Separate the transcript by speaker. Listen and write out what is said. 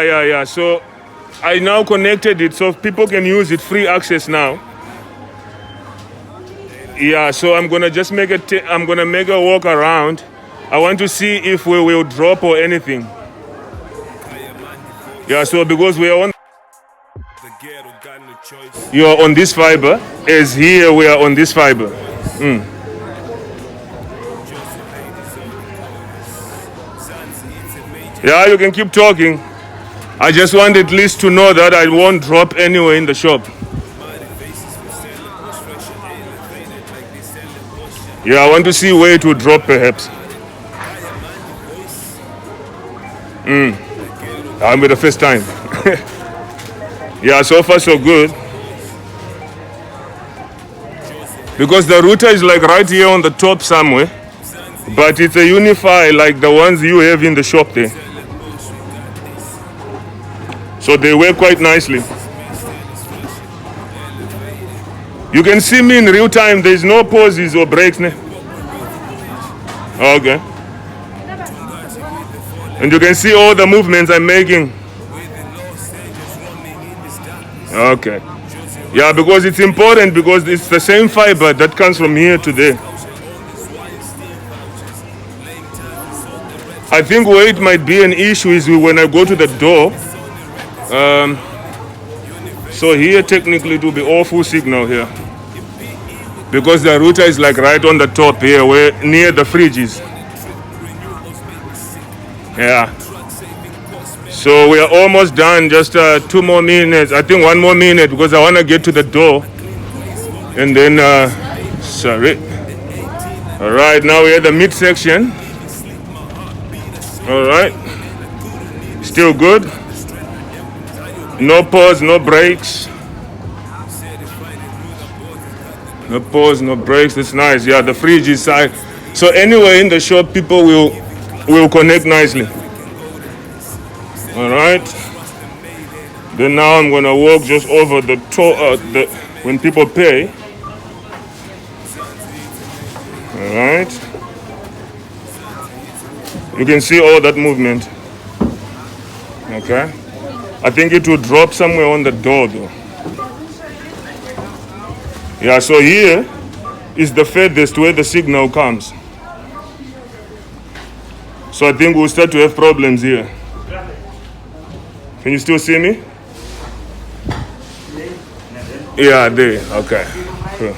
Speaker 1: Yeah. So I now connected it so people can use it, free access now. Yeah, so I'm gonna just make I'm gonna make a walk around. I want to see if we will drop or anything. Yeah, so because we are on, you are on this fiber, as here we are on this fiber. Yeah, you can keep talking. I just want at least to know that I won't drop anywhere in the shop. Yeah, I want to see where it will drop perhaps. I'm with the FaceTime. Yeah, so far so good. Because the router is like right here on the top somewhere. But it's a Unify like the ones you have in the shop there. So they work quite nicely. You can see me in real time. There's no pauses or breaks. Okay. And you can see all the movements I'm making. Okay. Yeah, because it's important because it's the same fiber that comes from here to there. I think where it might be an issue is when I go to the door. So here technically it will be all full signal here. Because the router is like right on the top here, where near the fridges. Yeah. So we are almost done, just 2 more minutes. I think 1 more minute because I want to get to the door. And then, sorry. All right, now we're at the midsection. All right. Still good. No pause, no breaks. No pause, no breaks. That's nice. Yeah, the fridge is side. So anyway, in the shop, people will connect nicely. All right. Then now I'm gonna walk just over the when people pay. All right. You can see all that movement. Okay. I think it will drop somewhere on the door though. Yeah, so here is the furthest where the signal comes. So I think we'll start to have problems here. Can you still see me? Yeah, there. Okay. Cool.